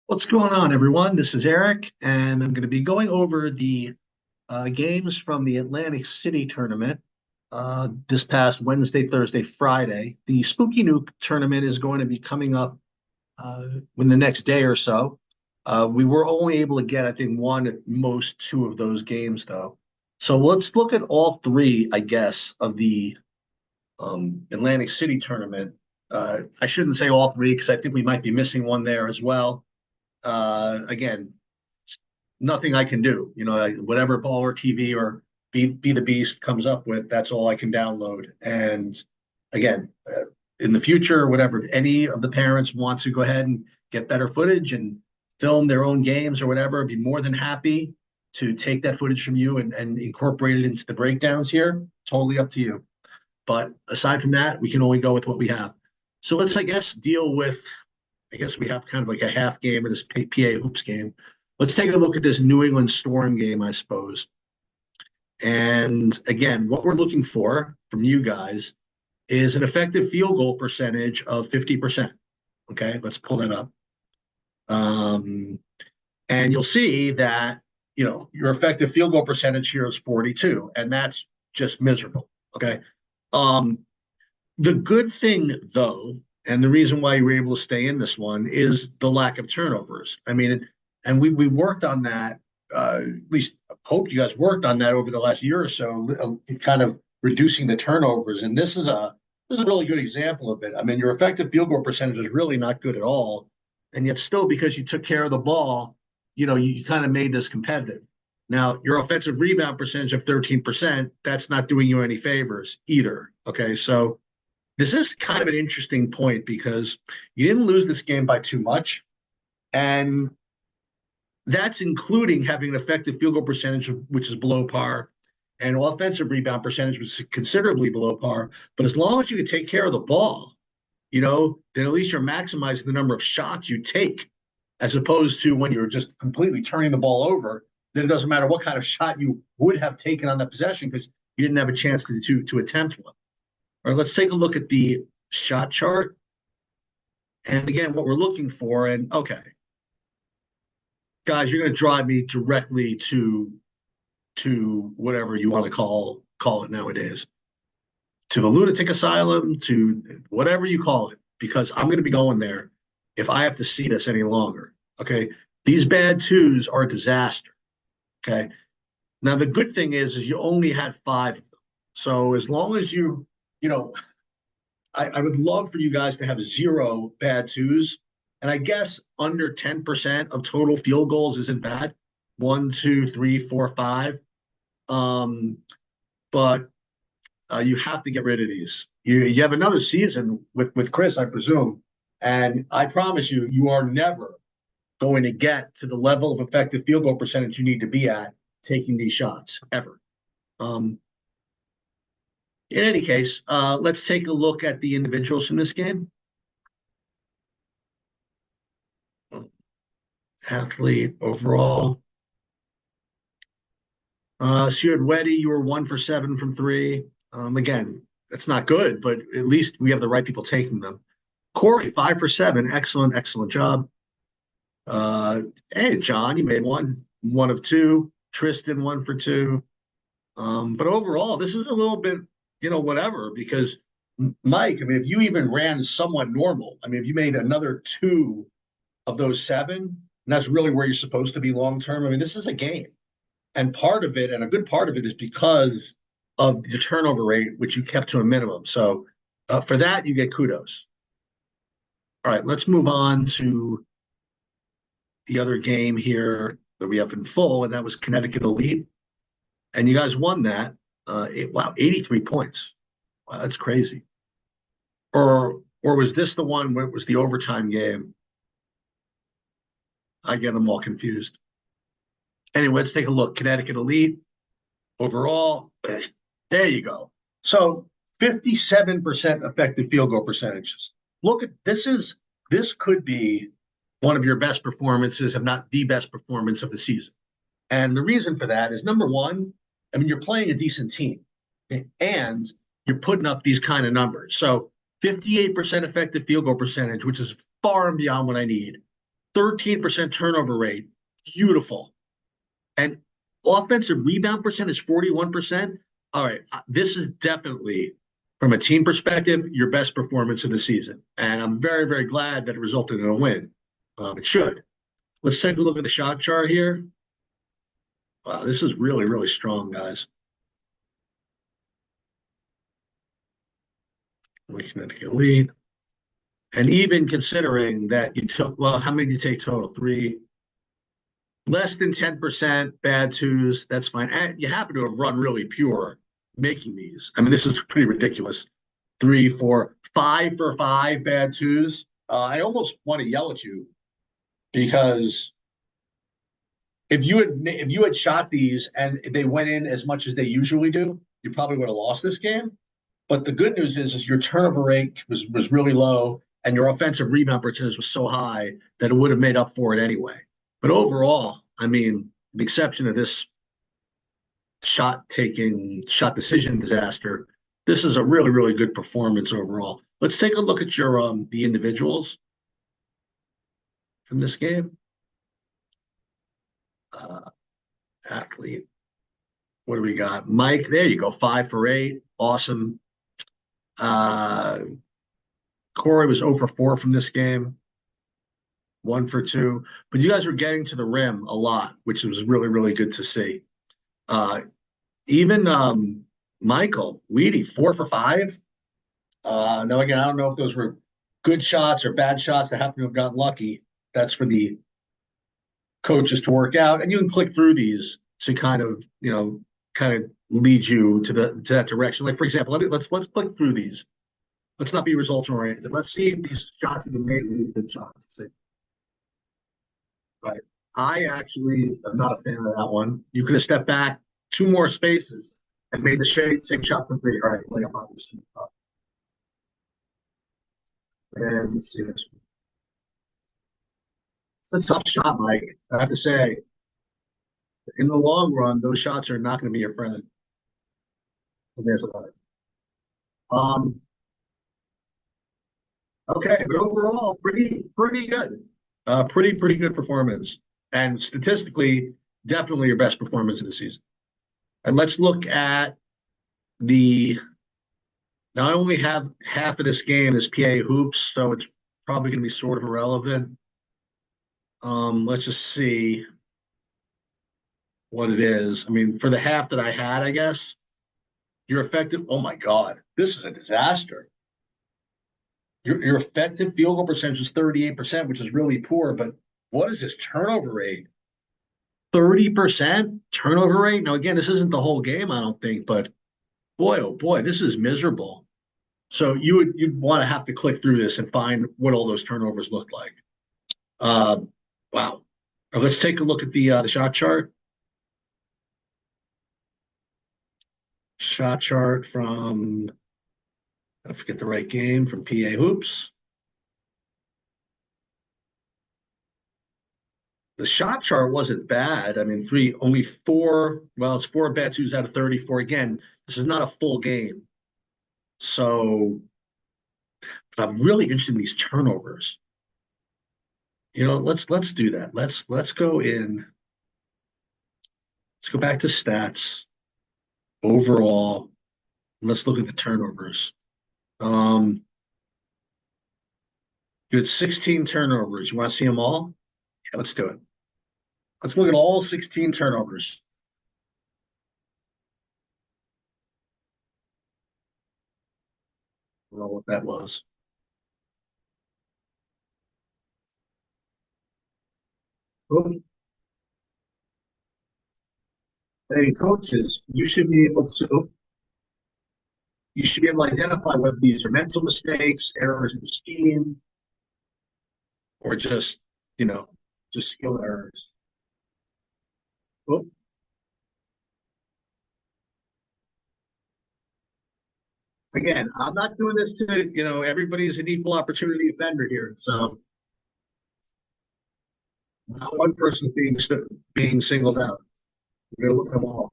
What's going on, everyone? This is Eric, and I'm going to be going over the games from the Atlantic City tournament this past Wednesday, Thursday, Friday. The Spooky Nuke tournament is going to be coming up in the next day or so. We were only able to get, I think, one at most two of those games, though. So let's look at all three, I guess, of the Atlantic City tournament. I shouldn't say all three because I think we might be missing one there as well. Again, nothing I can do. Whatever Baller TV or Be the Beast comes up with, that's all I can download. And again, in the future, whatever, if any of the parents want to go ahead and get better footage and film their own games or whatever, I'd be more than happy to take that footage from you and incorporate it into the breakdowns here. Totally up to you. But aside from that, we can only go with what we have. So let's, I guess, deal with I guess we have kind of like a half game of this PA Hoops game. Let's take a look at this New England Storm game, I suppose. And again, what we're looking for from you guys is an effective field goal percentage of 50%. Okay, let's pull that up. And you'll see that, your effective field goal percentage here is 42, and that's just miserable. Okay. The good thing, though, and the reason why you were able to stay in this one is the lack of turnovers. I mean, and we worked on that. At least I hope you guys worked on that over the last year or so, kind of reducing the turnovers. And this is a really good example of it. I mean, your effective field goal percentage is really not good at all, and yet still because you took care of the ball, you kind of made this competitive. Now, your offensive rebound percentage of 13%, that's not doing you any favors either. Okay, so this is kind of an interesting point because you didn't lose this game by too much. And that's including having an effective field goal percentage, which is below par, and offensive rebound percentage, which is considerably below par. But as long as you can take care of the ball, then at least you're maximizing the number of shots you take, as opposed to when you're just completely turning the ball over, then it doesn't matter what kind of shot you would have taken on that possession because you didn't have a chance to attempt one. All right, let's take a look at the shot chart. And again, what we're looking for, and okay, guys, you're going to drive me directly to whatever you want to call it nowadays, to the lunatic asylum, to whatever you call it, because I'm going to be going there if I have to see this any longer. Okay, these bad twos are a disaster. Okay, now the good thing is you only had five of them, so as long as I would love for you guys to have zero bad twos. And I guess under 10% of total field goals isn't bad. One, two, three, four, five. But you have to get rid of these. You have another season with Chris, I presume. And I promise you, you are never going to get to the level of effective field goal percentage you need to be at taking these shots, ever. In any case, let's take a look at the individuals in this game. Athlete overall. So you had Weddy, you were 1 for 7 from three. Again, that's not good, but at least we have the right people taking them. Corey, 5 for 7. Excellent, excellent job. Hey, John, you made one of two. Tristan, 1 for 2. But overall, this is a little bit, whatever, because Mike, I mean, if you even ran somewhat normal, I mean, if you made another two of those 7, and that's really where you're supposed to be long term. I mean, this is a game. And part of it, and a good part of it, is because of the turnover rate, which you kept to a minimum. So for that, you get kudos. All right, let's move on to the other game here that we have in full, and that was Connecticut Elite. And you guys won that. Wow, 83 points. Wow, that's crazy. Or was this the one where it was the overtime game? I get them all confused. Anyway, let's take a look. Connecticut Elite overall. There you go. So 57% effective field goal percentages. Look at this could be one of your best performances, if not the best performance of the season. And the reason for that is, number one, I mean, you're playing a decent team and you're putting up these kind of numbers. So 58% effective field goal percentage, which is far and beyond what I need. 13% turnover rate. Beautiful. And offensive rebound percent is 41%. All right, this is definitely, from a team perspective, your best performance of the season. And I'm very, very glad that it resulted in a win. It should. Let's take a look at the shot chart here. Wow, this is really, really strong, guys. Connecticut Elite. And even considering that you took, well, how many did you take total? Three, less than 10% bad twos, that's fine. And you happen to have run really pure making these. I mean, this is pretty ridiculous. Three, four, 5 for 5 bad twos. I almost want to yell at you because if you had shot these and they went in as much as they usually do, you probably would have lost this game. But the good news is your turnover rate was really low, and your offensive rebound percentage was so high that it would have made up for it anyway. But overall, I mean, the exception of this shot decision disaster, this is a really, really good performance overall. Let's take a look at your the individuals from this game. Uh, Athlete. What do we got? Mike, there you go, 5 for 8. Awesome. Uh, Corey was 0 for 4 from this game, 1 for 2. But you guys were getting to the rim a lot, which was really, really good to see. Uh, even Michael Weedy, 4 for 5. Now, again, I don't know if those were good shots or bad shots that happen to have gotten lucky. That's for the coaches to work out. And you can click through these to kind of, kind of lead you to that direction. Like, for example, let's click through these. Let's not be results oriented. Let's see if these shots have been made with good shots. See. Right. I actually am not a fan of that one. You could have stepped back 2 more spaces and made the same shot for 3. All right, lay up on this. And let's see this one. It's a tough shot, Mike. I have to say, in the long run, those shots are not going to be your friend. There's another. Um, okay, but overall, pretty good. Pretty good performance, and statistically, definitely your best performance of the season. And let's look at the. Now I only have half of this game, this PA hoops, so it's probably going to be sort of irrelevant. Let's just see what it is. I mean, for the half that I had, I guess your effective. Oh my God, this is a disaster. Your effective field goal percentage is 38%, which is really poor. But what is this turnover rate? 30% turnover rate. Now, again, this isn't the whole game, I don't think, but boy, oh boy, this is miserable. So you'd want to have to click through this and find what all those turnovers look like. Uh, wow. Let's take a look at the shot chart. Shot chart from I forget the right game from PA Hoops. The shot chart wasn't bad. I mean, only 4. Well, it's 4 bad twos out of 34. Again, this is not a full game, so but I'm really interested in these turnovers. Let's do that. Let's go in. Let's go back to stats overall. Let's look at the turnovers. You had 16 turnovers. You want to see them all? Yeah, let's do it. Let's look at all 16 turnovers. I don't know what that was. Hey, coaches, you should be able to identify whether these are mental mistakes, errors in scheme, or you know, just skill errors. Oop. Again, I'm not doing this everybody's an equal opportunity offender here. So not one person being singled out. We're going to look at them all.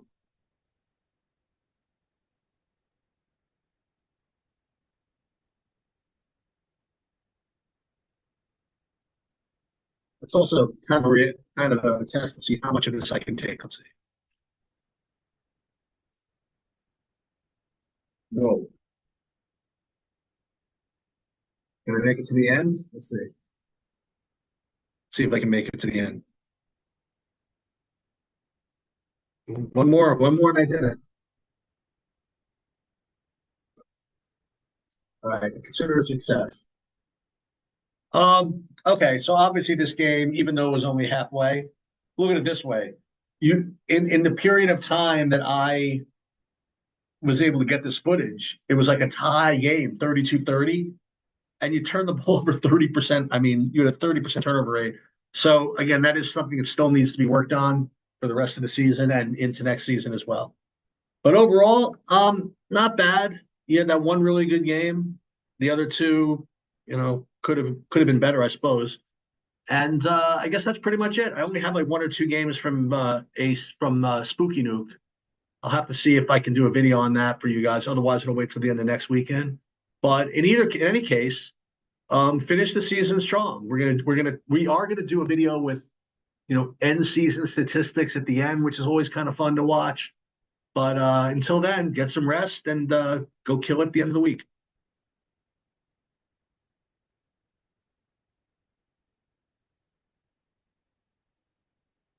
It's also kind of a test to see how much of this I can take. Let's see. Whoa. Can I make it to the end? Let's see. See if I can make it to the end. One more, and I did it. All right, consider it a success. Okay, so obviously this game, even though it was only halfway, look at it this way. You in the period of time that I was able to get this footage, it was like a tie game, 32-30, and you turned the ball over 30%. I mean, you had a 30% turnover rate. So again, that is something that still needs to be worked on for the rest of the season and into next season as well. But overall, not bad. You had that one really good game. The other two, could have been better, I suppose. And I guess that's pretty much it. I only have like one or two games from Ace from Spooky Nuke. I'll have to see if I can do a video on that for you guys. Otherwise, it'll wait till the end of next weekend. But in any case, finish the season strong. We are gonna do a video with end season statistics at the end, which is always kind of fun to watch. But until then, get some rest and go kill it at the end of the week.